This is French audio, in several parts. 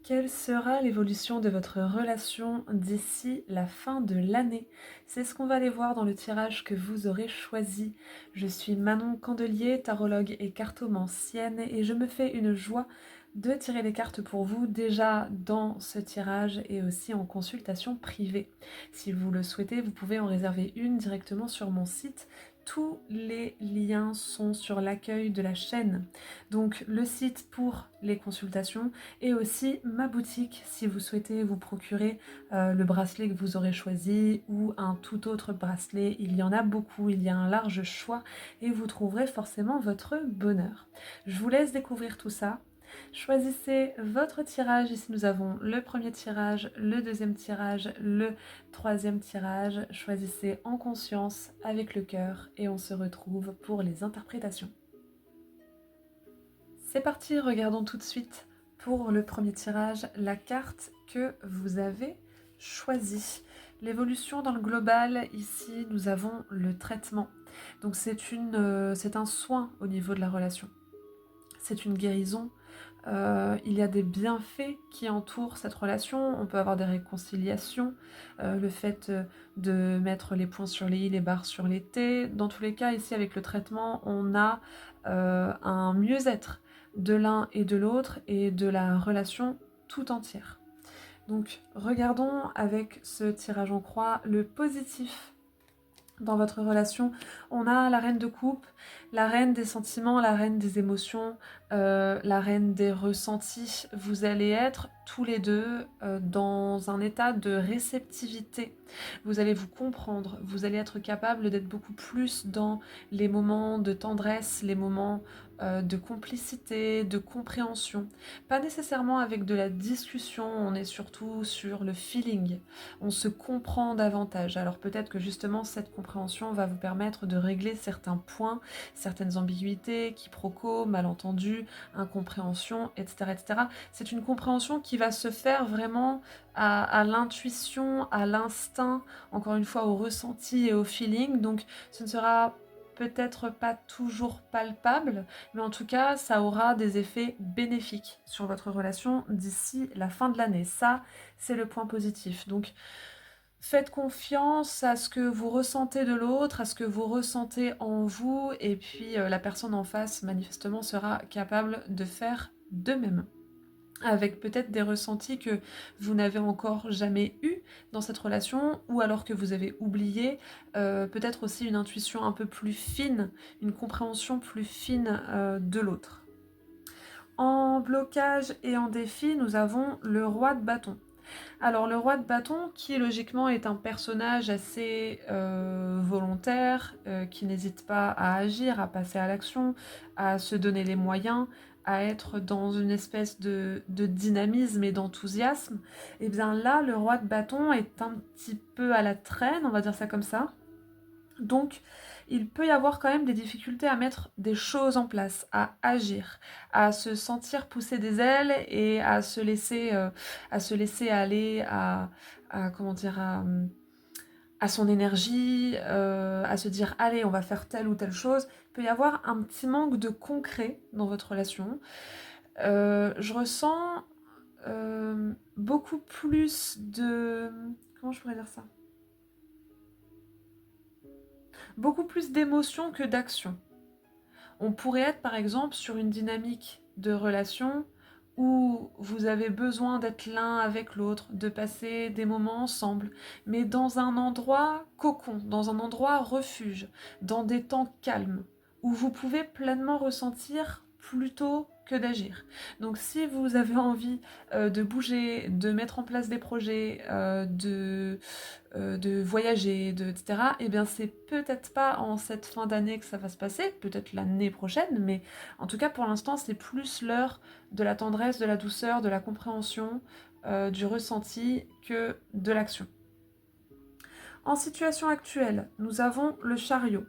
Quelle sera l'évolution de votre relation d'ici la fin de l'année? C'est ce qu'on va aller voir dans le tirage que vous aurez choisi. Je suis Manon Candelier, tarologue et cartomancienne, et je me fais une joie de tirer les cartes pour vous déjà dans ce tirage et aussi en consultation privée. Si vous le souhaitez, vous pouvez en réserver une directement sur mon site. Tous les liens sont sur l'accueil de la chaîne. Donc le site pour les consultations et aussi ma boutique si vous souhaitez vous procurer le bracelet que vous aurez choisi ou un tout autre bracelet. Il y en a beaucoup, il y a un large choix et vous trouverez forcément votre bonheur. Je vous laisse découvrir tout ça. Choisissez votre tirage. Ici nous avons le premier tirage, le deuxième tirage, le troisième tirage. Choisissez en conscience avec le cœur et on se retrouve pour les interprétations. C'est parti, regardons tout de suite pour le premier tirage la carte que vous avez choisie. L'évolution dans le global, ici nous avons le traitement. Donc c'est un soin au niveau de la relation. C'est une guérison. Il y a des bienfaits qui entourent cette relation. On peut avoir des réconciliations, le fait de mettre les points sur les i, les barres sur les t. Dans tous les cas, ici avec le traitement, on a un mieux-être de l'un et de l'autre et de la relation tout entière. Donc regardons avec ce tirage en croix le positif dans votre relation. On a la reine de coupe, la reine des sentiments, la reine des émotions, la reine des ressentis. Vous allez être tous les deux dans un état de réceptivité. Vous allez vous comprendre, vous allez être capable d'être beaucoup plus dans les moments de tendresse, les moments de complicité, de compréhension. Pas nécessairement avec de la discussion, on est surtout sur le feeling. On se comprend davantage. Alors peut-être que justement cette compréhension va vous permettre de régler certains points, certaines ambiguïtés, quiproquos, malentendus, incompréhension, etc. etc. C'est une compréhension qui va se faire vraiment à l'intuition, à l'instinct, encore une fois au ressenti et au feeling. Donc ce ne sera peut-être pas toujours palpable, mais en tout cas, ça aura des effets bénéfiques sur votre relation d'ici la fin de l'année. Ça, c'est le point positif. Donc, faites confiance à ce que vous ressentez de l'autre, à ce que vous ressentez en vous, et puis la personne en face, manifestement, sera capable de faire de même. Avec peut-être des ressentis que vous n'avez encore jamais eus dans cette relation, ou alors que vous avez oublié, peut-être aussi une intuition un peu plus fine, une compréhension plus fine de l'autre. En blocage et en défi, nous avons le roi de bâton. Alors le roi de bâton, qui logiquement est un personnage assez volontaire, qui n'hésite pas à agir, à passer à l'action, à se donner les moyens, à être dans une espèce de dynamisme et d'enthousiasme, et bien là, le roi de bâton est un petit peu à la traîne, on va dire ça comme ça. Donc, il peut y avoir quand même des difficultés à mettre des choses en place, à agir, à se sentir pousser des ailes et à se laisser aller à comment dire, à son énergie, à se dire allez, on va faire telle ou telle chose. Il peut y avoir un petit manque de concret dans votre relation. Je ressens beaucoup plus de... Comment je pourrais dire ça? Beaucoup plus d'émotion que d'action. On pourrait être par exemple sur une dynamique de relation où vous avez besoin d'être l'un avec l'autre, de passer des moments ensemble, mais dans un endroit cocon, dans un endroit refuge, dans des temps calmes, où vous pouvez pleinement ressentir plutôt que d'agir. Donc si vous avez envie de bouger, de mettre en place des projets, de voyager, etc., eh bien c'est peut-être pas en cette fin d'année que ça va se passer, peut-être l'année prochaine, mais en tout cas pour l'instant c'est plus l'heure de la tendresse, de la douceur, de la compréhension, du ressenti que de l'action. En situation actuelle, nous avons le chariot.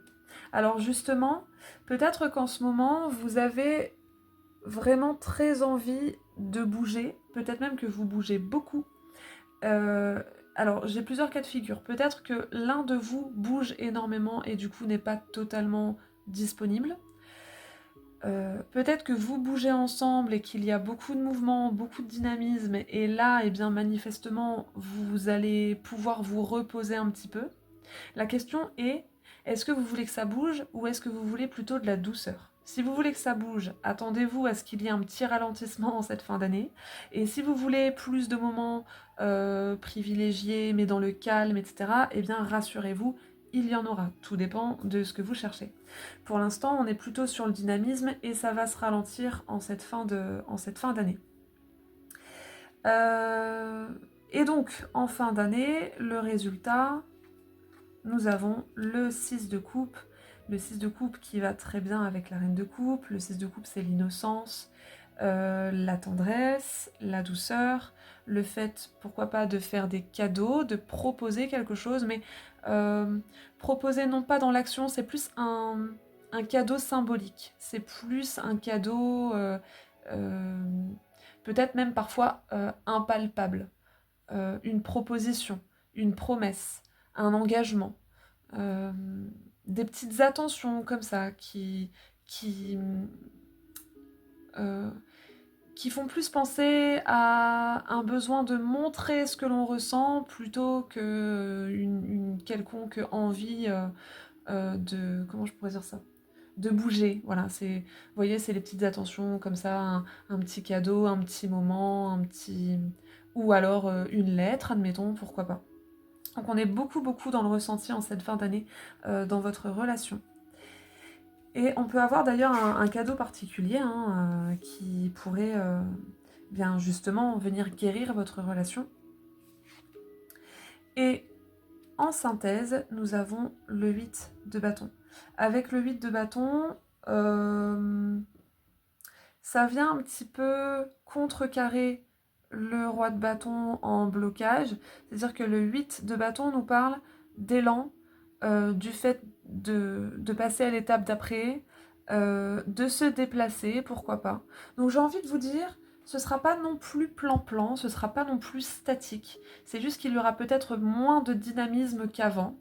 Alors justement, peut-être qu'en ce moment, vous avez vraiment très envie de bouger, peut-être même que vous bougez beaucoup. Alors, j'ai plusieurs cas de figure. Peut-être que l'un de vous bouge énormément et du coup n'est pas totalement disponible. peut-être que vous bougez ensemble et qu'il y a beaucoup de mouvement, beaucoup de dynamisme, et là, eh bien, manifestement, vous allez pouvoir vous reposer un petit peu. La question est, est-ce que vous voulez que ça bouge ou est-ce que vous voulez plutôt de la douceur? Si vous voulez que ça bouge, attendez-vous à ce qu'il y ait un petit ralentissement en cette fin d'année. Et si vous voulez plus de moments privilégiés, mais dans le calme, etc., eh bien rassurez-vous, il y en aura. Tout dépend de ce que vous cherchez. Pour l'instant, on est plutôt sur le dynamisme et ça va se ralentir en cette fin d'année. Et donc, en fin d'année, le résultat, nous avons le 6 de coupe. Le 6 de coupe qui va très bien avec la reine de coupe. Le 6 de coupe, c'est l'innocence, la tendresse, la douceur, le fait, pourquoi pas, de faire des cadeaux, de proposer quelque chose, mais proposer non pas dans l'action, c'est plus un cadeau symbolique. C'est plus un cadeau, euh, peut-être même parfois impalpable. Une proposition, une promesse, un engagement, euh, des petites attentions comme ça euh, qui font plus penser à un besoin de montrer ce que l'on ressent plutôt qu'une quelconque envie de... Comment je pourrais dire ça? De bouger, voilà, vous voyez, c'est les petites attentions comme ça, un petit cadeau, un petit moment, ou alors une lettre, admettons, pourquoi pas. Donc on est beaucoup dans le ressenti en cette fin d'année dans votre relation. Et on peut avoir d'ailleurs un cadeau particulier qui pourrait bien justement venir guérir votre relation. Et en synthèse, nous avons le 8 de bâton. Avec le 8 de bâton, ça vient un petit peu contrecarrer le roi de bâton en blocage. C'est-à-dire que le 8 de bâton nous parle d'élan, du fait de passer à l'étape d'après, de se déplacer, pourquoi pas. Donc j'ai envie de vous dire, ce sera pas non plus plan-plan, ce sera pas non plus statique. C'est juste qu'il y aura peut-être moins de dynamisme qu'avant,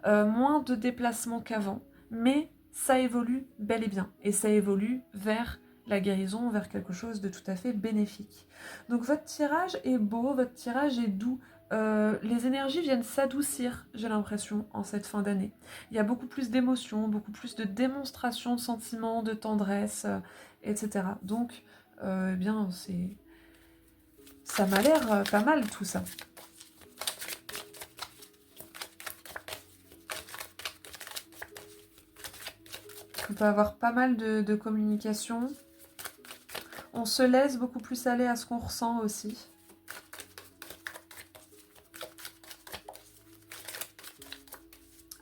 moins de déplacement qu'avant, mais ça évolue bel et bien. Et ça évolue vers la guérison, vers quelque chose de tout à fait bénéfique. Donc votre tirage est beau, votre tirage est doux. Les énergies viennent s'adoucir, j'ai l'impression, en cette fin d'année. Il y a beaucoup plus d'émotions, beaucoup plus de démonstrations de sentiments, de tendresse, etc. Donc, eh bien, ça m'a l'air pas mal tout ça. On peut avoir pas mal de communication. On se laisse beaucoup plus aller à ce qu'on ressent aussi.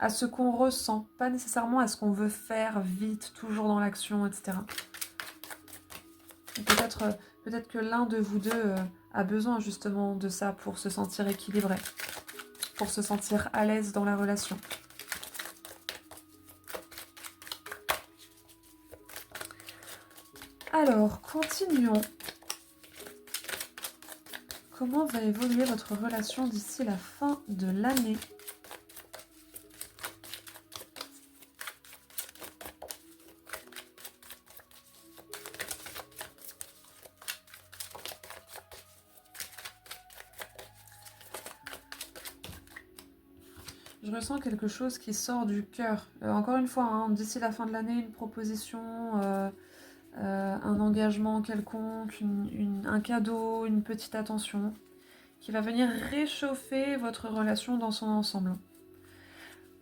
À ce qu'on ressent, pas nécessairement à ce qu'on veut faire vite, toujours dans l'action, etc. Peut-être que l'un de vous deux a besoin justement de ça pour se sentir équilibré, pour se sentir à l'aise dans la relation. Alors, continuons. Comment va évoluer votre relation d'ici la fin de l'année ? Je ressens quelque chose qui sort du cœur. Encore une fois, hein, d'ici la fin de l'année, une proposition, un engagement quelconque, un cadeau, une petite attention, qui va venir réchauffer votre relation dans son ensemble.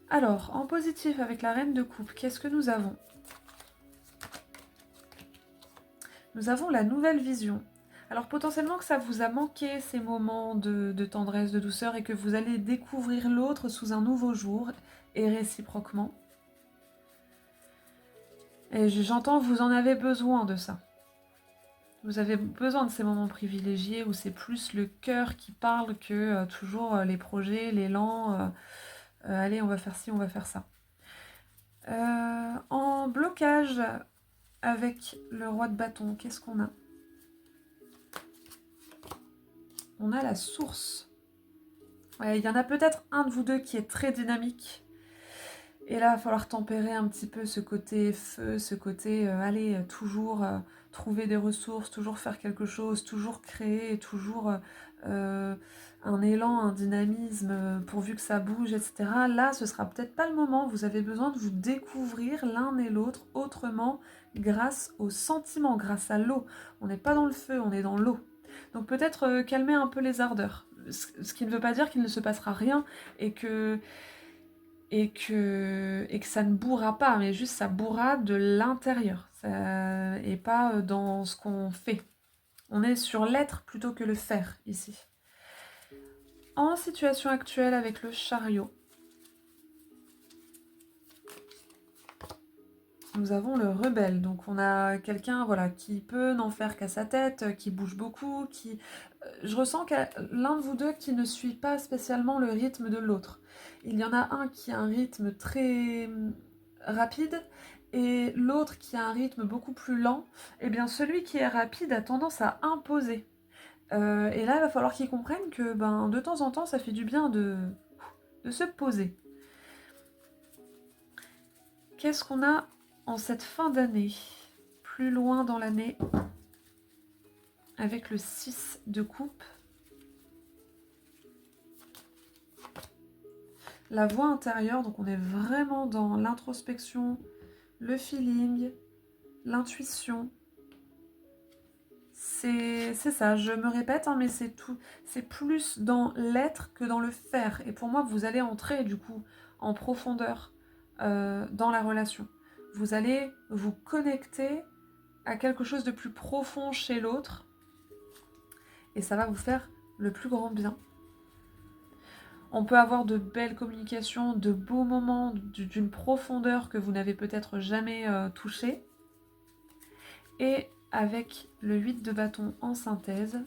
Alors, en positif avec la reine de coupe, qu'est-ce que nous avons ? Nous avons la nouvelle vision. Alors potentiellement que ça vous a manqué ces moments de tendresse, de douceur, et que vous allez découvrir l'autre sous un nouveau jour, et réciproquement. Et j'entends, vous en avez besoin de ça. Vous avez besoin de ces moments privilégiés où c'est plus le cœur qui parle que toujours les projets, l'élan. Allez, on va faire ci, on va faire ça. En blocage avec le roi de bâton, qu'est-ce qu'on a ? On a la source. Ouais, il y en a peut-être un de vous deux qui est très dynamique Et là, il va falloir tempérer un petit peu ce côté feu, ce côté, allez, toujours trouver des ressources, toujours faire quelque chose, toujours créer, toujours un élan, un dynamisme, pourvu que ça bouge, etc. Là, ce sera peut-être pas le moment. Vous avez besoin de vous découvrir l'un et l'autre autrement grâce aux sentiments, grâce à l'eau. On n'est pas dans le feu, on est dans l'eau. Donc peut-être calmer un peu les ardeurs. Ce qui ne veut pas dire qu'il ne se passera rien et que ça ne bourra pas, mais juste ça bourra de l'intérieur, et pas dans ce qu'on fait. On est sur l'être plutôt que le faire ici. En situation actuelle avec le chariot, nous avons le rebelle. Donc on a quelqu'un voilà, qui peut n'en faire qu'à sa tête, qui bouge beaucoup, qui... Je ressens qu'il y a l'un de vous deux qui ne suit pas spécialement le rythme de l'autre. Il y en a un qui a un rythme très rapide et l'autre qui a un rythme beaucoup plus lent. Et bien celui qui est rapide a tendance à imposer. Et là, il va falloir qu'ils comprennent que de temps en temps, ça fait du bien de se poser. Qu'est-ce qu'on a en cette fin d'année? Plus loin dans l'année, avec le 6 de coupe. La voix intérieure, donc on est vraiment dans l'introspection, le feeling, l'intuition. C'est ça, je me répète, hein, mais c'est tout. C'est plus dans l'être que dans le faire. Et pour moi, vous allez entrer du coup en profondeur dans la relation. Vous allez vous connecter à quelque chose de plus profond chez l'autre. Et ça va vous faire le plus grand bien. On peut avoir de belles communications, de beaux moments, d'une profondeur que vous n'avez peut-être jamais touché. Et avec le 8 de bâton en synthèse,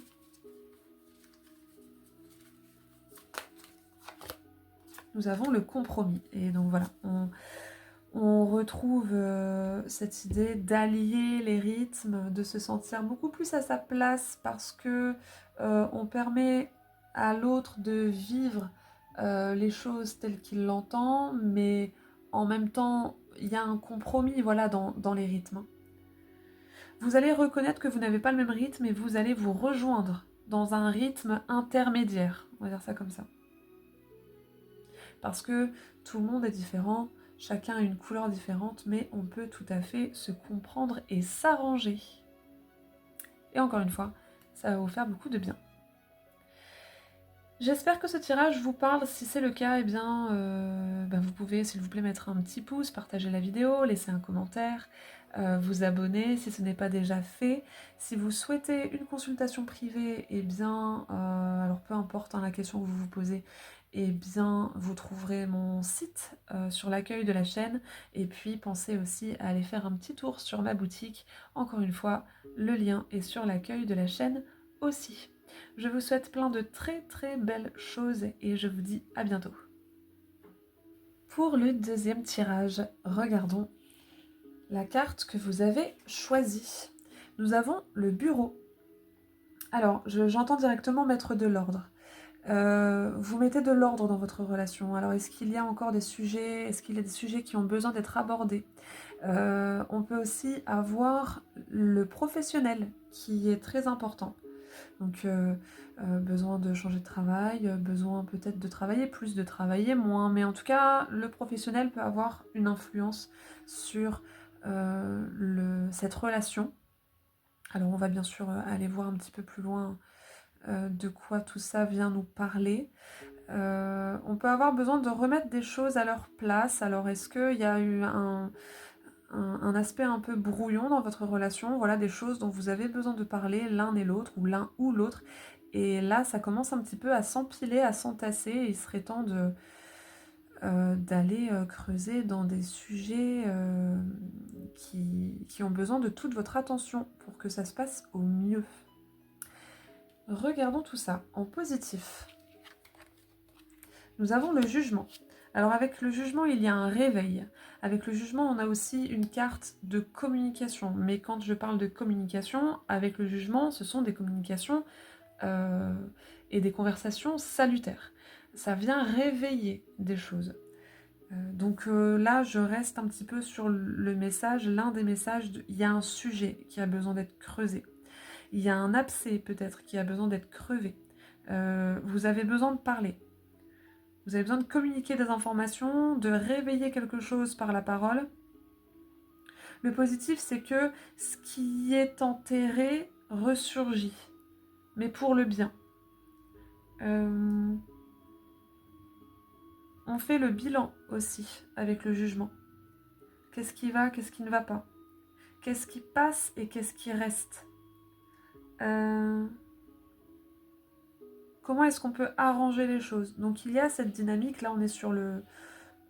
nous avons le compromis. Et donc voilà, on retrouve cette idée d'allier les rythmes, de se sentir beaucoup plus à sa place parce que on permet à l'autre de vivre les choses telles qu'il l'entend, mais en même temps, il y a un compromis voilà, dans les rythmes. Vous allez reconnaître que vous n'avez pas le même rythme et vous allez vous rejoindre dans un rythme intermédiaire, on va dire ça comme ça. Parce que tout le monde est différent, chacun a une couleur différente, mais on peut tout à fait se comprendre et s'arranger. Et encore une fois, ça va vous faire beaucoup de bien. J'espère que ce tirage vous parle. Si c'est le cas, eh bien, vous pouvez, s'il vous plaît, mettre un petit pouce, partager la vidéo, laisser un commentaire, vous abonner si ce n'est pas déjà fait. Si vous souhaitez une consultation privée, eh bien, alors peu importe la question que vous vous posez, eh bien, vous trouverez mon site sur l'accueil de la chaîne. Et puis, pensez aussi à aller faire un petit tour sur ma boutique. Encore une fois, le lien est sur l'accueil de la chaîne aussi. Je vous souhaite plein de très très belles choses et je vous dis à bientôt. Pour le deuxième tirage, regardons la carte que vous avez choisie. Nous avons le bureau. Alors, j'entends directement mettre de l'ordre. Vous mettez de l'ordre dans votre relation. Alors, est-ce qu'il y a encore des sujets? Est-ce qu'il y a des sujets qui ont besoin d'être abordés? On peut aussi avoir le professionnel qui est très important. Donc, besoin de changer de travail, besoin peut-être de travailler plus, de travailler moins. Mais en tout cas, le professionnel peut avoir une influence sur cette relation. Alors, on va bien sûr aller voir un petit peu plus loin de quoi tout ça vient nous parler. On peut avoir besoin de remettre des choses à leur place. Alors, est-ce qu'il y a eu un aspect un peu brouillon dans votre relation, voilà des choses dont vous avez besoin de parler l'un et l'autre, ou l'un ou l'autre, et là ça commence un petit peu à s'empiler, à s'entasser, et il serait temps d'aller creuser dans des sujets qui ont besoin de toute votre attention pour que ça se passe au mieux. Regardons tout ça en positif. Nous avons le jugement. Alors avec le jugement, il y a un réveil. Avec le jugement, on a aussi une carte de communication. Mais quand je parle de communication, avec le jugement, ce sont des communications et des conversations salutaires. Ça vient réveiller des choses. Donc là, je reste un petit peu sur le message, l'un des messages, il y a un sujet qui a besoin d'être creusé. Il y a un abcès peut-être qui a besoin d'être crevé. Vous avez besoin de parler. Vous avez besoin de communiquer des informations, de réveiller quelque chose par la parole. Le positif, c'est que ce qui est enterré ressurgit, mais pour le bien. On fait le bilan aussi avec le jugement. Qu'est-ce qui va, qu'est-ce qui ne va pas? Qu'est-ce qui passe et qu'est-ce qui reste? Comment est-ce qu'on peut arranger les choses? Donc il y a cette dynamique, là on est sur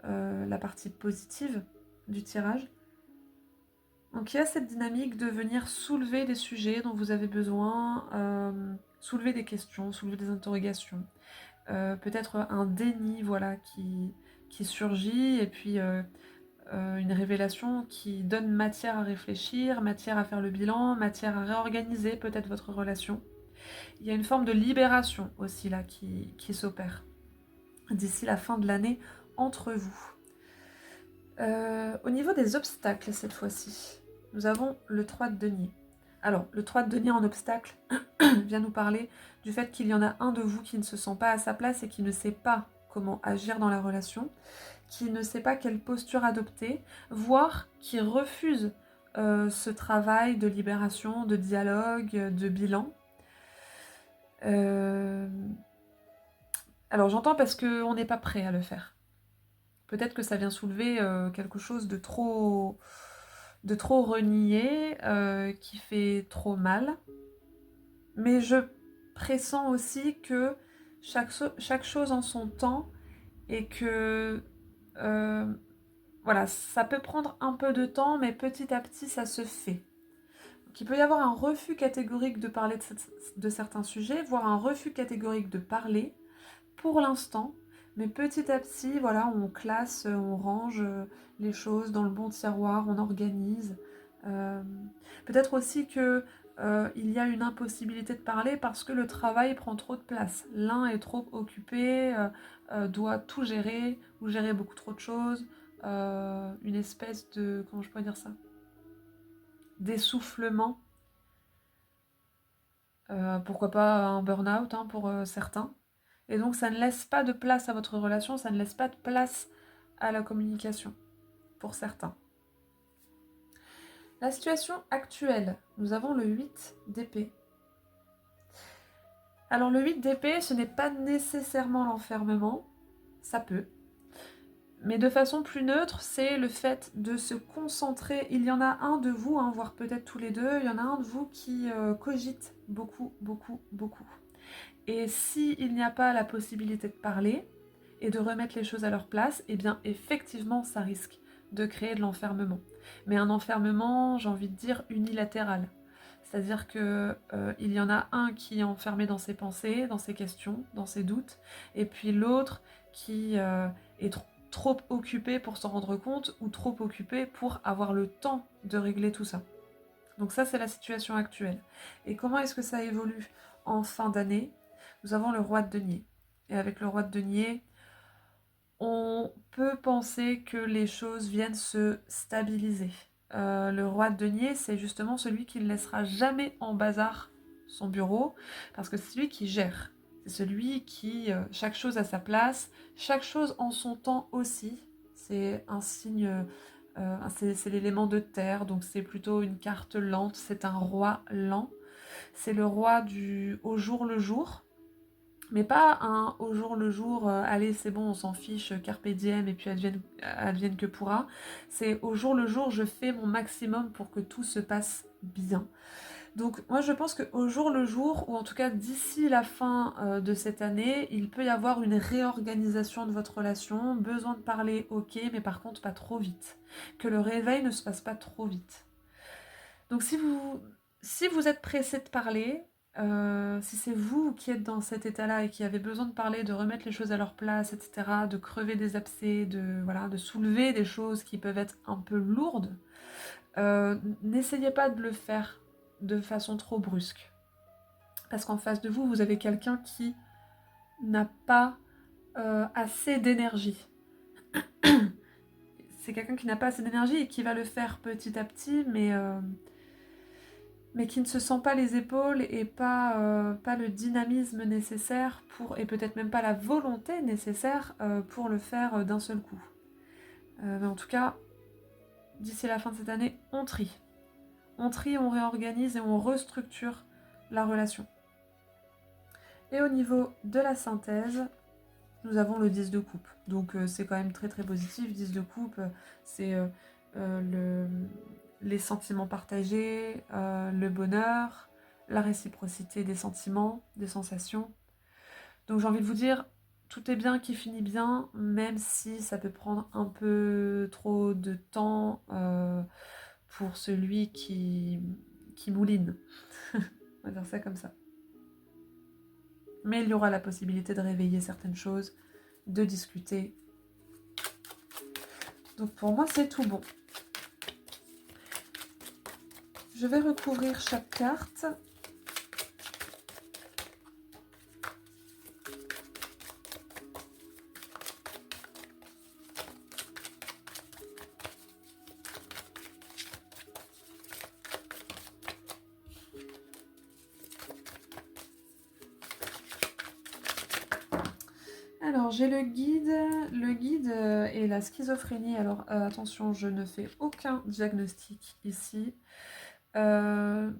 la partie positive du tirage. Donc il y a cette dynamique de venir soulever des sujets dont vous avez besoin, soulever des questions, soulever des interrogations. Peut-être un déni voilà, qui surgit et puis une révélation qui donne matière à réfléchir, matière à faire le bilan, matière à réorganiser peut-être votre relation. Il y a une forme de libération aussi là qui s'opère d'ici la fin de l'année entre vous. Au niveau des obstacles cette fois-ci, nous avons le 3 de denier. Alors, le 3 de denier en obstacle vient nous parler du fait qu'il y en a un de vous qui ne se sent pas à sa place et qui ne sait pas comment agir dans la relation, qui ne sait pas quelle posture adopter, voire qui refuse ce travail de libération, de dialogue, de bilan. Alors j'entends parce qu'on n'est pas prêt à le faire. Peut-être que ça vient soulever quelque chose de trop renié, qui fait trop mal. Mais je pressens aussi que chaque chose en son temps et que voilà, ça peut prendre un peu de temps, mais petit à petit, ça se fait. Donc, il peut y avoir un refus catégorique de parler de certains sujets, voire un refus catégorique de parler pour l'instant, mais petit à petit, voilà, on classe, on range les choses dans le bon tiroir, on organise. Peut-être aussi que il y a une impossibilité de parler parce que le travail prend trop de place. L'un est trop occupé, doit tout gérer ou gérer beaucoup trop de choses. Une espèce de, comment je pourrais dire ça, d'essoufflement. Pourquoi pas un burn-out hein, pour certains. Et donc ça ne laisse pas de place à votre relation, ça ne laisse pas de place à la communication, pour certains. La situation actuelle, nous avons le 8 d'épée. Alors le 8 d'épée, ce n'est pas nécessairement l'enfermement, ça peut. Mais de façon plus neutre, c'est le fait de se concentrer. Il y en a un de vous, hein, voire peut-être tous les deux, il y en a un de vous qui cogite beaucoup, beaucoup, beaucoup. Et s'il n'y a pas la possibilité de parler et de remettre les choses à leur place, eh bien effectivement ça risque de créer de l'enfermement. Mais un enfermement, j'ai envie de dire, unilatéral. C'est-à-dire que il y en a un qui est enfermé dans ses pensées, dans ses questions, dans ses doutes, et puis l'autre qui est trop occupé pour s'en rendre compte ou trop occupé pour avoir le temps de régler tout ça. Donc ça, c'est la situation actuelle. Et comment est-ce que ça évolue en fin d'année? Nous avons le roi de denier. Et avec le roi de denier, on peut penser que les choses viennent se stabiliser. Le roi de denier, c'est justement celui qui ne laissera jamais en bazar son bureau, parce que c'est celui qui gère. C'est celui qui, chaque chose à sa place, chaque chose en son temps aussi. C'est un signe, c'est l'élément de terre, donc c'est plutôt une carte lente, c'est un roi lent. C'est le roi du au jour le jour, mais pas un au jour le jour, allez c'est bon on s'en fiche, carpe diem et puis advienne que pourra. C'est au jour le jour, je fais mon maximum pour que tout se passe bien. Donc moi je pense qu'au jour le jour, ou en tout cas d'ici la fin de cette année, il peut y avoir une réorganisation de votre relation, besoin de parler ok, mais par contre pas trop vite. Que le réveil ne se passe pas trop vite. Donc si vous êtes pressé de parler, si c'est vous qui êtes dans cet état-là et qui avez besoin de parler, de remettre les choses à leur place, etc., de crever des abcès, de soulever des choses qui peuvent être un peu lourdes, n'essayez pas de le faire de façon trop brusque. Parce qu'en face de vous, vous avez quelqu'un qui n'a pas assez d'énergie. c'est quelqu'un qui n'a pas assez d'énergie et qui va le faire petit à petit, mais qui ne se sent pas les épaules et pas le dynamisme nécessaire pour, et peut-être même pas la volonté nécessaire pour le faire d'un seul coup. Mais en tout cas, d'ici la fin de cette année, on trie. On trie, on réorganise et on restructure la relation. Et au niveau de la synthèse, nous avons le 10 de coupe. Donc c'est quand même très très positif. 10 de coupe, c'est les sentiments partagés, le bonheur, la réciprocité des sentiments, des sensations. Donc j'ai envie de vous dire, tout est bien qui finit bien, même si ça peut prendre un peu trop de temps pour celui qui mouline. On va dire ça comme ça. Mais il y aura la possibilité de réveiller certaines choses, de discuter. Donc pour moi, c'est tout bon. Je vais recouvrir chaque carte. Alors, j'ai le guide et la schizophrénie. Alors, attention, je ne fais aucun diagnostic ici. Un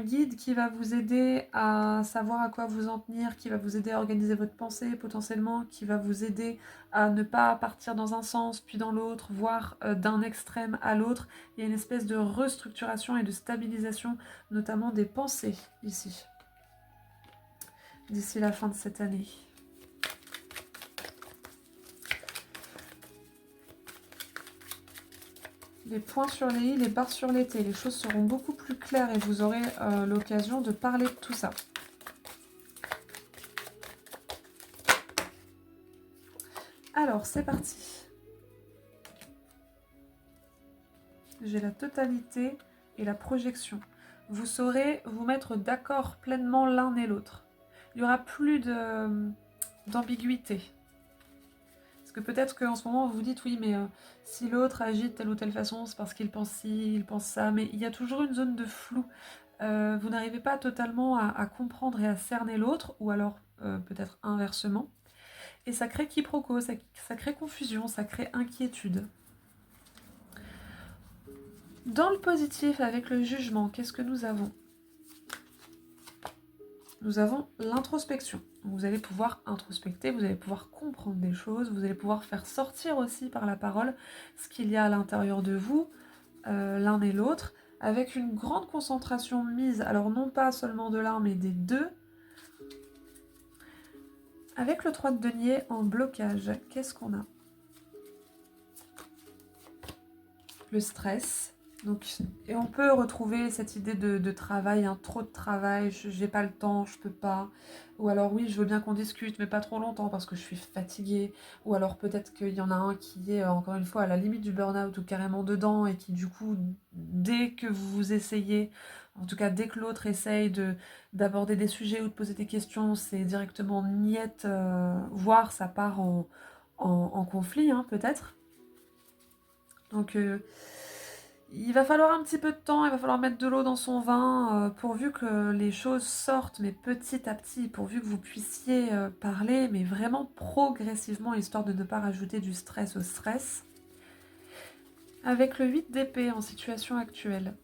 guide qui va vous aider à savoir à quoi vous en tenir, qui va vous aider à organiser votre pensée potentiellement, qui va vous aider à ne pas partir dans un sens puis dans l'autre, voire d'un extrême à l'autre. Il y a une espèce de restructuration et de stabilisation, notamment des pensées ici, d'ici la fin de cette année. Les points sur les i, les barres sur les t. Les choses seront beaucoup plus claires et vous aurez l'occasion de parler de tout ça. Alors, c'est parti. J'ai la totalité et la projection. Vous saurez vous mettre d'accord pleinement l'un et l'autre. Il n'y aura plus d'ambiguïté. Parce que peut-être qu'en ce moment, vous vous dites, oui, mais si l'autre agit de telle ou telle façon, c'est parce qu'il pense ci, il pense ça. Mais il y a toujours une zone de flou. Vous n'arrivez pas totalement à comprendre et à cerner l'autre, ou alors peut-être inversement. Et ça crée quiproquo, ça crée confusion, ça crée inquiétude. Dans le positif, avec le jugement, qu'est-ce que nous avons ? Nous avons l'introspection. Vous allez pouvoir introspecter, vous allez pouvoir comprendre des choses, vous allez pouvoir faire sortir aussi par la parole ce qu'il y a à l'intérieur de vous, l'un et l'autre, avec une grande concentration mise, alors non pas seulement de l'un, mais des deux. Avec le 3 de denier en blocage, qu'est-ce qu'on a ? Le stress. Donc, et on peut retrouver cette idée de travail, trop de travail, j'ai pas le temps, je peux pas. Ou alors oui, je veux bien qu'on discute, mais pas trop longtemps parce que je suis fatiguée. Ou alors peut-être qu'il y en a un qui est encore une fois à la limite du burn-out ou carrément dedans et qui du coup, dès que vous essayez, en tout cas dès que l'autre essaye d'aborder des sujets ou de poser des questions, c'est directement niette, voire ça part en conflit peut-être. Donc il va falloir un petit peu de temps, il va falloir mettre de l'eau dans son vin, pourvu que les choses sortent, mais petit à petit, pourvu que vous puissiez parler, mais vraiment progressivement, histoire de ne pas rajouter du stress au stress. Avec le 8 d'épée en situation actuelle.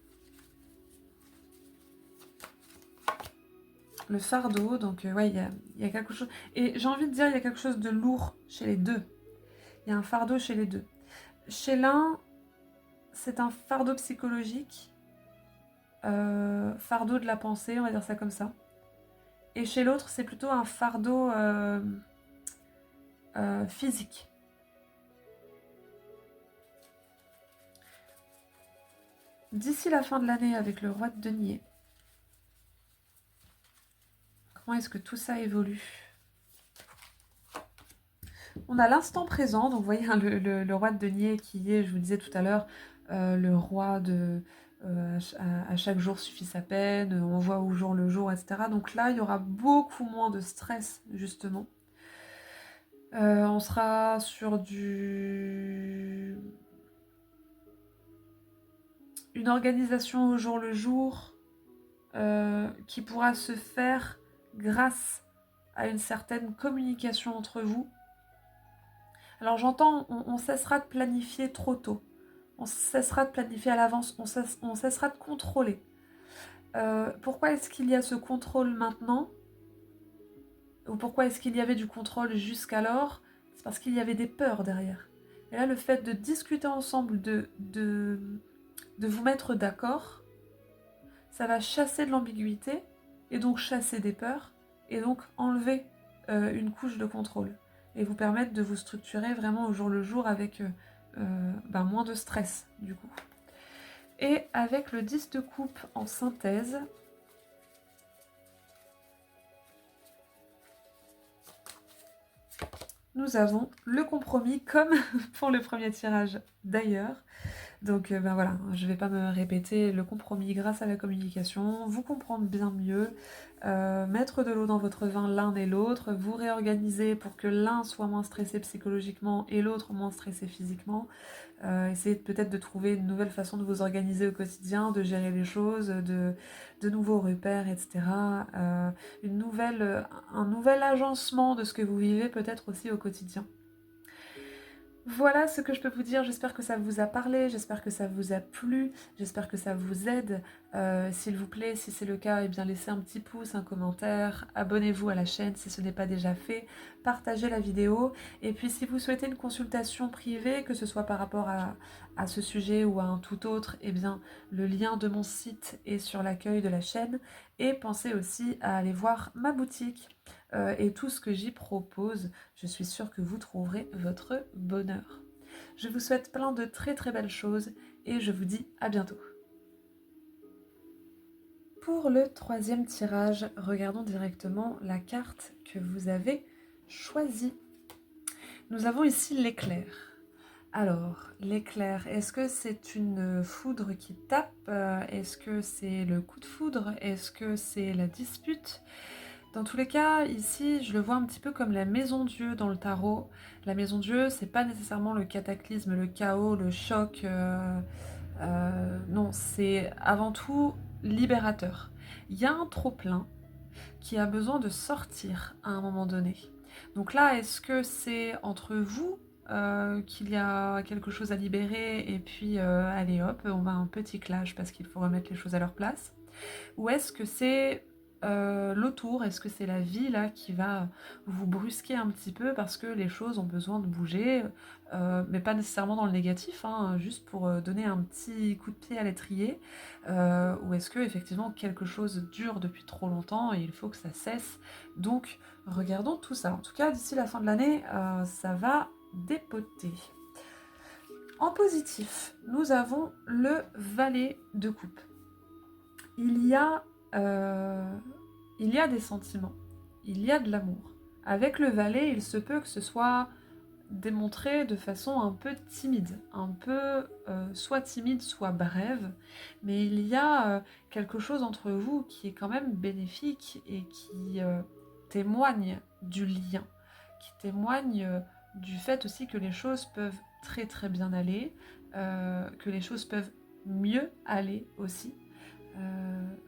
Le fardeau, donc ouais, il y a quelque chose... Et j'ai envie de dire, il y a quelque chose de lourd chez les deux. Il y a un fardeau chez les deux. Chez l'un, c'est un fardeau psychologique, fardeau de la pensée, on va dire ça comme ça. Et chez l'autre, c'est plutôt un fardeau physique. D'ici la fin de l'année, avec le roi de denier, comment est-ce que tout ça évolue ? On a l'instant présent, donc vous voyez le roi de denier qui est, je vous disais tout à l'heure, le roi de... à chaque jour suffit sa peine, on voit au jour le jour, etc. Donc là, il y aura beaucoup moins de stress, justement. On sera sur une organisation au jour le jour qui pourra se faire grâce à une certaine communication entre vous. Alors j'entends, on cessera de planifier trop tôt. On cessera de planifier à l'avance, on cessera de contrôler. Pourquoi est-ce qu'il y a ce contrôle maintenant? Ou pourquoi est-ce qu'il y avait du contrôle jusqu'alors? C'est parce qu'il y avait des peurs derrière. Et là, le fait de discuter ensemble, de vous mettre d'accord, ça va chasser de l'ambiguïté, et donc chasser des peurs, et donc enlever une couche de contrôle. Et vous permettre de vous structurer vraiment au jour le jour avec moins de stress, du coup. Et avec le 10 de coupe en synthèse, nous avons le compromis, comme pour le premier tirage d'ailleurs. Donc voilà, je ne vais pas me répéter, le compromis grâce à la communication, vous comprendre bien mieux, mettre de l'eau dans votre vin l'un et l'autre, vous réorganiser pour que l'un soit moins stressé psychologiquement et l'autre moins stressé physiquement. Essayez peut-être de trouver une nouvelle façon de vous organiser au quotidien, de gérer les choses, de nouveaux repères, etc. Un nouvel agencement de ce que vous vivez peut-être aussi au quotidien. Voilà ce que je peux vous dire, j'espère que ça vous a parlé, j'espère que ça vous a plu, j'espère que ça vous aide. S'il vous plaît, si c'est le cas, eh bien laissez un petit pouce, un commentaire, abonnez-vous à la chaîne si ce n'est pas déjà fait, partagez la vidéo, et puis si vous souhaitez une consultation privée, que ce soit par rapport à ce sujet ou à un tout autre, eh bien le lien de mon site est sur l'accueil de la chaîne, et pensez aussi à aller voir ma boutique. Et tout ce que j'y propose, je suis sûre que vous trouverez votre bonheur. Je vous souhaite plein de très très belles choses et je vous dis à bientôt. Pour le troisième tirage, regardons directement la carte que vous avez choisie. Nous avons ici l'éclair. Alors, l'éclair, est-ce que c'est une foudre qui tape? Est-ce que c'est le coup de foudre? Est-ce que c'est la dispute? Dans tous les cas, ici, je le vois un petit peu comme la maison Dieu dans le tarot. La maison Dieu, c'est pas nécessairement le cataclysme, le chaos, le choc. Non, c'est avant tout libérateur. Il y a un trop-plein qui a besoin de sortir à un moment donné. Donc là, est-ce que c'est entre vous qu'il y a quelque chose à libérer et puis allez hop, on va un petit clash parce qu'il faut remettre les choses à leur place? Ou est-ce que c'est l'autour, est-ce que c'est la vie là qui va vous brusquer un petit peu parce que les choses ont besoin de bouger, mais pas nécessairement dans le négatif, hein, juste pour donner un petit coup de pied à l'étrier, ou est-ce que effectivement quelque chose dure depuis trop longtemps et il faut que ça cesse. Donc regardons tout ça. En tout cas, d'ici la fin de l'année, ça va dépoter. En positif, nous avons le valet de coupe. Il y a des sentiments, il y a de l'amour. Avec le valet, il se peut que ce soit démontré de façon un peu timide, un peu soit timide, soit brève, mais il y a quelque chose entre vous qui est quand même bénéfique et qui témoigne du lien, qui témoigne du fait aussi que les choses peuvent très très bien aller, que les choses peuvent mieux aller aussi.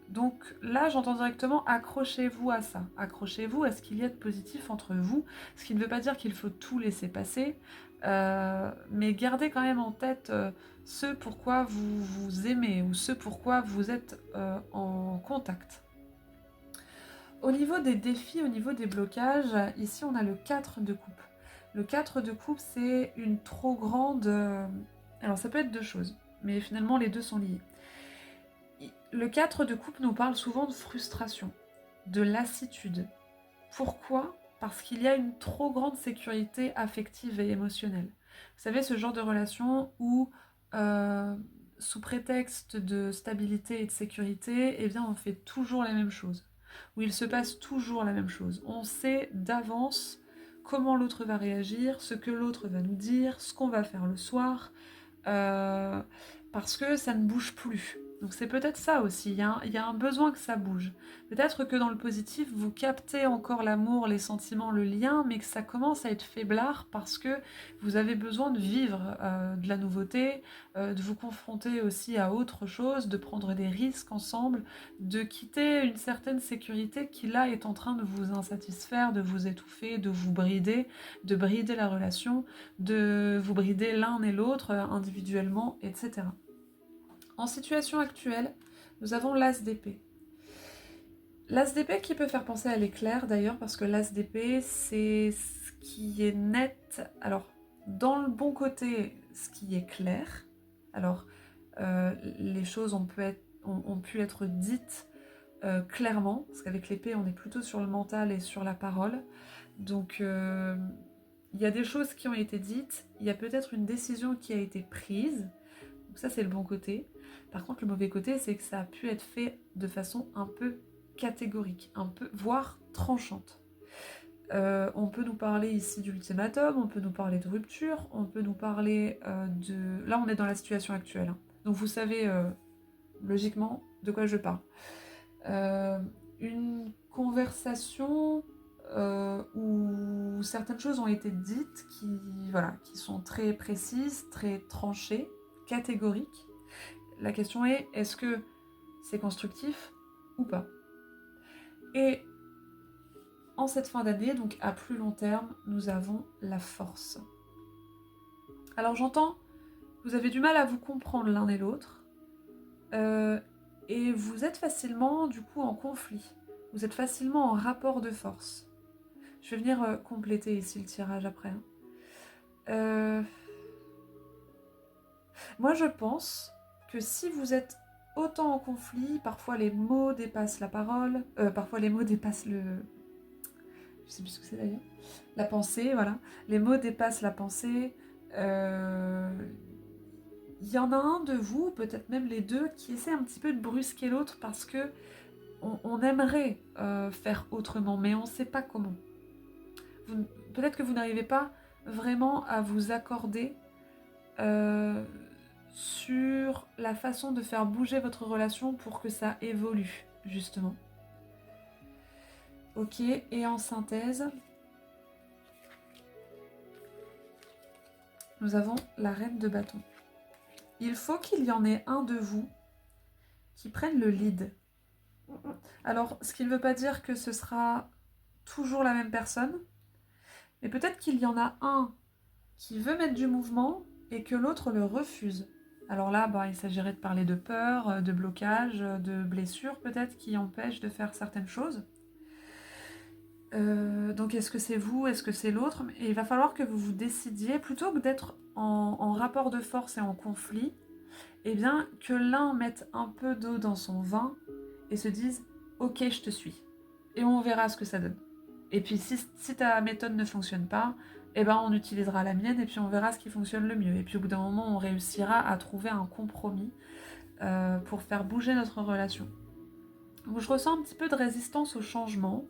Donc là, j'entends directement accrochez-vous à ça. Accrochez-vous à ce qu'il y a de positif entre vous, ce qui ne veut pas dire qu'il faut tout laisser passer, mais gardez quand même en tête ce pourquoi vous vous aimez ou ce pourquoi vous êtes en contact. Au niveau des défis, au niveau des blocages, ici on a le 4 de coupe. Le 4 de coupe, c'est une trop grande... Alors ça peut être deux choses, mais finalement les deux sont liés. Le 4 de coupe nous parle souvent de frustration, de lassitude. Pourquoi? Parce qu'il y a une trop grande sécurité affective et émotionnelle. Vous savez, ce genre de relation où, sous prétexte de stabilité et de sécurité, eh bien, on fait toujours la même chose. Où il se passe toujours la même chose. On sait d'avance comment l'autre va réagir, ce que l'autre va nous dire, ce qu'on va faire le soir, parce que ça ne bouge plus. Donc c'est peut-être ça aussi, il y a un besoin que ça bouge. Peut-être que dans le positif, vous captez encore l'amour, les sentiments, le lien, mais que ça commence à être faiblard parce que vous avez besoin de vivre de la nouveauté, de vous confronter aussi à autre chose, de prendre des risques ensemble, de quitter une certaine sécurité qui là est en train de vous insatisfaire, de vous étouffer, de brider la relation, de vous brider l'un et l'autre individuellement, etc. En situation actuelle, nous avons l'as d'épée. L'as d'épée qui peut faire penser à l'éclair d'ailleurs, parce que l'as d'épée, c'est ce qui est net. Alors, dans le bon côté, ce qui est clair. Alors, les choses ont pu être dites clairement, parce qu'avec l'épée, on est plutôt sur le mental et sur la parole. Donc, il y a des choses qui ont été dites, il y a peut-être une décision qui a été prise. Donc ça, c'est le bon côté. Par contre, le mauvais côté, c'est que ça a pu être fait de façon un peu catégorique, un peu, voire tranchante. On peut nous parler ici d'ultimatum, on peut nous parler de rupture, on peut nous parler de... Là, on est dans la situation actuelle. Hein. Donc vous savez logiquement de quoi je parle. Une conversation où certaines choses ont été dites qui sont très précises, très tranchées, catégoriques. La question est, est-ce que c'est constructif ou pas? Et en cette fin d'année, donc à plus long terme, nous avons la force. Alors j'entends, vous avez du mal à vous comprendre l'un et l'autre, et vous êtes facilement du coup en conflit. Vous êtes facilement en rapport de force. Je vais venir compléter ici le tirage après. Moi je pense que si vous êtes autant en conflit, parfois les mots dépassent la parole, parfois les mots dépassent le... Je sais plus ce que c'est d'ailleurs. La pensée, voilà. Les mots dépassent la pensée. Il y en a un de vous, peut-être même les deux, qui essaie un petit peu de brusquer l'autre parce que on aimerait faire autrement, mais on ne sait pas comment. Peut-être que vous n'arrivez pas vraiment à vous accorder sur la façon de faire bouger votre relation pour que ça évolue, justement. Ok, et en synthèse, nous avons la reine de bâton. Il faut qu'il y en ait un de vous qui prenne le lead. Alors, ce qui ne veut pas dire que ce sera toujours la même personne, mais peut-être qu'il y en a un qui veut mettre du mouvement et que l'autre le refuse. Alors là, il s'agirait de parler de peur, de blocage, de blessures peut-être qui empêchent de faire certaines choses. Donc est-ce que c'est vous, est-ce que c'est l'autre? Et il va falloir que vous vous décidiez, plutôt que d'être en rapport de force et en conflit, eh bien que l'un mette un peu d'eau dans son vin et se dise « Ok, je te suis ». Et on verra ce que ça donne. Et puis si ta méthode ne fonctionne pas, eh ben on utilisera la mienne et puis on verra ce qui fonctionne le mieux. Et puis au bout d'un moment, on réussira à trouver un compromis pour faire bouger notre relation. Donc je ressens un petit peu de résistance au changement.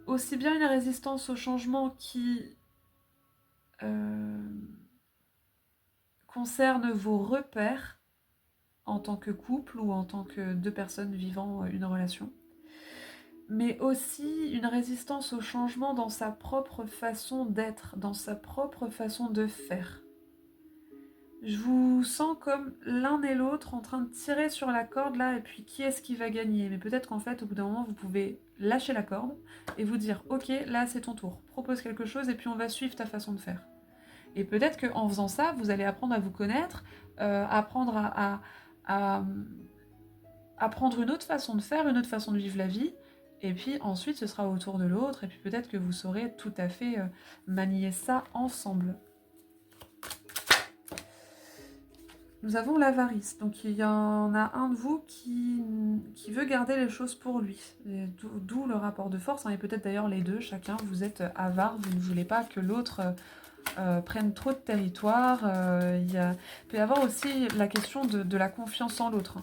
Aussi bien une résistance au changement qui concerne vos repères en tant que couple ou en tant que deux personnes vivant une relation, mais aussi une résistance au changement dans sa propre façon d'être, dans sa propre façon de faire. Je vous sens comme l'un et l'autre en train de tirer sur la corde là, et puis qui est-ce qui va gagner? Mais peut-être qu'en fait, au bout d'un moment, vous pouvez lâcher la corde et vous dire « Ok, là c'est ton tour, propose quelque chose et puis on va suivre ta façon de faire. » Et peut-être qu'en faisant ça, vous allez apprendre à vous connaître, apprendre à apprendre une autre façon de faire, une autre façon de vivre la vie, et puis ensuite ce sera au tour de l'autre, et puis peut-être que vous saurez tout à fait manier ça ensemble. Nous avons l'avarice, donc il y en a un de vous qui veut garder les choses pour lui, d'où le rapport de force, hein, et peut-être d'ailleurs les deux, chacun, vous êtes avare, vous ne voulez pas que l'autre prenne trop de territoire, il peut y avoir aussi la question de la confiance en l'autre.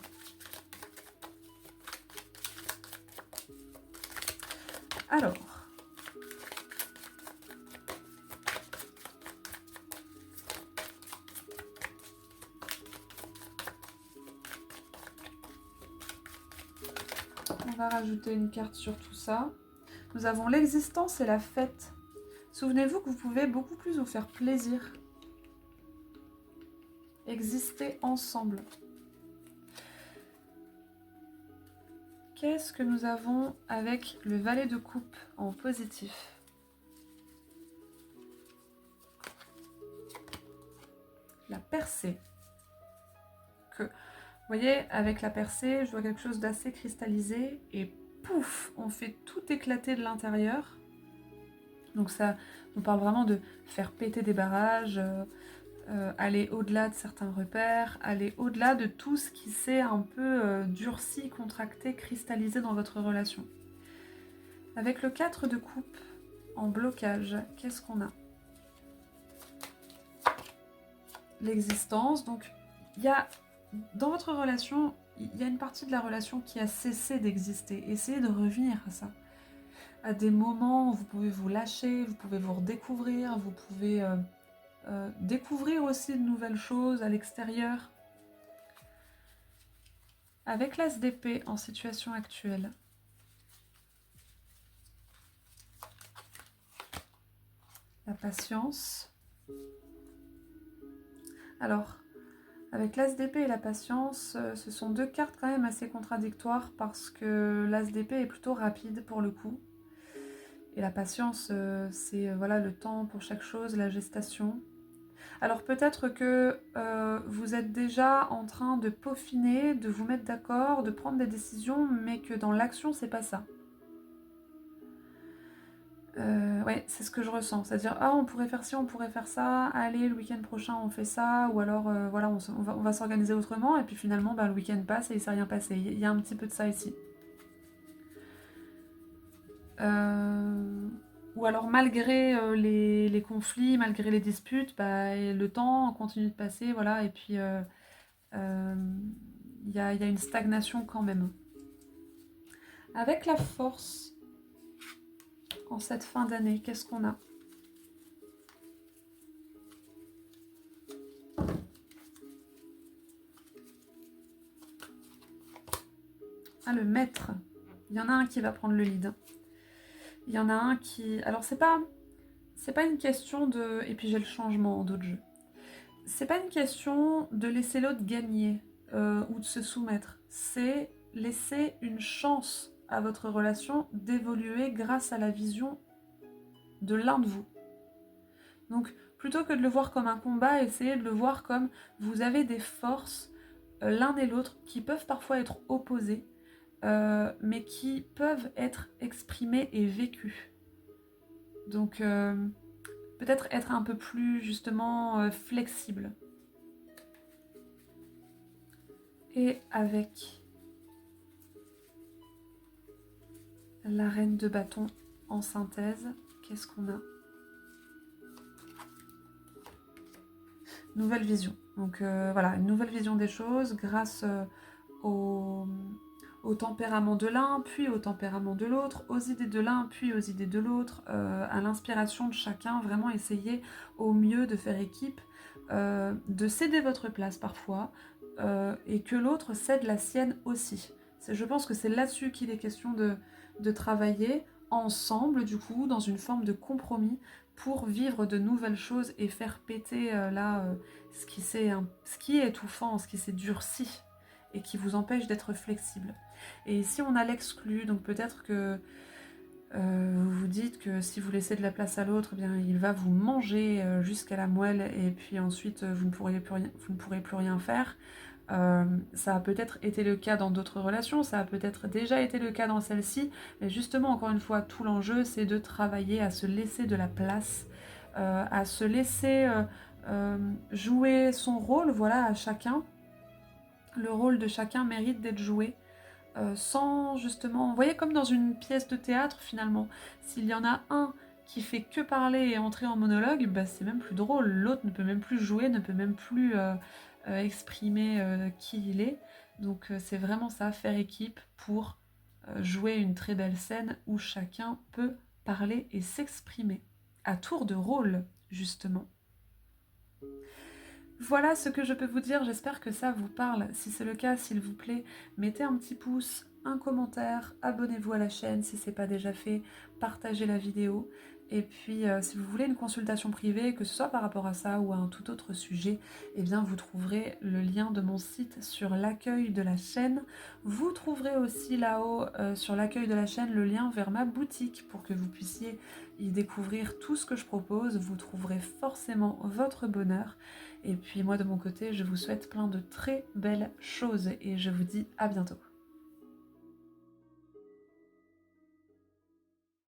Alors, va rajouter une carte sur tout ça. Nous avons l'existence et la fête. Souvenez-vous que vous pouvez beaucoup plus vous faire plaisir. Exister ensemble. Qu'est-ce que nous avons avec le valet de coupe en positif? La percée. Vous voyez, avec la percée, je vois quelque chose d'assez cristallisé et pouf, on fait tout éclater de l'intérieur. Donc ça nous parle vraiment de faire péter des barrages, aller au-delà de certains repères, aller au-delà de tout ce qui s'est un peu durci, contracté, cristallisé dans votre relation. Avec le 4 de coupe en blocage, qu'est-ce qu'on a? L'existence, donc il y a dans votre relation, il y a une partie de la relation qui a cessé d'exister. Essayez de revenir à ça. À des moments où vous pouvez vous lâcher, vous pouvez vous redécouvrir, vous pouvez découvrir aussi de nouvelles choses à l'extérieur. Avec l'as d'épée en situation actuelle, la patience. Alors, avec l'as d'épée et la patience, ce sont deux cartes quand même assez contradictoires parce que l'as d'épée est plutôt rapide pour le coup. Et la patience, c'est voilà, le temps pour chaque chose, la gestation. Alors peut-être que vous êtes déjà en train de peaufiner, de vous mettre d'accord, de prendre des décisions, mais que dans l'action, c'est pas ça. Ouais, c'est ce que je ressens. C'est-à-dire, ah, on pourrait faire ci, on pourrait faire ça, allez, le week-end prochain, on fait ça, ou alors, voilà, on va s'organiser autrement, et puis finalement, bah, le week-end passe et il s'est rien passé. Il y a un petit peu de ça ici. Ou alors, malgré les conflits, malgré les disputes, bah, le temps continue de passer, voilà, et puis il y a une stagnation quand même. Avec la force, en cette fin d'année, qu'est-ce qu'on a? Ah, le maître. Il y en a un qui va prendre le lead. Il y en a un qui... Alors, c'est pas une question de... Et puis, j'ai le changement en d'autres jeux. C'est pas une question de laisser l'autre gagner ou de se soumettre. C'est laisser une chance à votre relation d'évoluer grâce à la vision de l'un de vous. Donc, plutôt que de le voir comme un combat, essayez de le voir comme vous avez des forces, l'un et l'autre, qui peuvent parfois être opposées, mais qui peuvent être exprimées et vécues. Donc, peut-être être un peu plus, justement, flexible. Et avec la reine de bâton en synthèse, qu'est-ce qu'on a? Nouvelle vision. Donc voilà, une nouvelle vision des choses grâce au tempérament de l'un, puis au tempérament de l'autre, aux idées de l'un, puis aux idées de l'autre, à l'inspiration de chacun, vraiment essayer au mieux de faire équipe, de céder votre place parfois, et que l'autre cède la sienne aussi. Je pense que c'est là-dessus qu'il est question de travailler ensemble, du coup, dans une forme de compromis, pour vivre de nouvelles choses et faire péter ce qui est étouffant, ce qui s'est durci et qui vous empêche d'être flexible. Et ici on a l'exclu, donc peut-être que vous vous dites que si vous laissez de la place à l'autre, eh bien il va vous manger jusqu'à la moelle et puis ensuite vous ne pourrez plus rien faire. Ça a peut-être été le cas dans d'autres relations, ça a peut-être déjà été le cas dans celle-ci, mais justement, encore une fois, tout l'enjeu, c'est de travailler à se laisser de la place, à se laisser jouer son rôle, voilà, à chacun. Le rôle de chacun mérite d'être joué, sans justement... Vous voyez, comme dans une pièce de théâtre, finalement, s'il y en a un qui fait que parler et entrer en monologue, bah, c'est même plus drôle, l'autre ne peut même plus jouer, ne peut même plus... exprimer qui il est. Donc c'est vraiment ça, faire équipe pour jouer une très belle scène où chacun peut parler et s'exprimer. À tour de rôle, justement. Voilà ce que je peux vous dire, j'espère que ça vous parle. Si c'est le cas, s'il vous plaît, mettez un petit pouce un commentaire, abonnez-vous à la chaîne si ce n'est pas déjà fait, partagez la vidéo. Et puis, si vous voulez une consultation privée, que ce soit par rapport à ça ou à un tout autre sujet, eh bien, vous trouverez le lien de mon site sur l'accueil de la chaîne. Vous trouverez aussi là-haut, sur l'accueil de la chaîne, le lien vers ma boutique pour que vous puissiez y découvrir tout ce que je propose. Vous trouverez forcément votre bonheur. Et puis, moi, de mon côté, je vous souhaite plein de très belles choses et je vous dis à bientôt.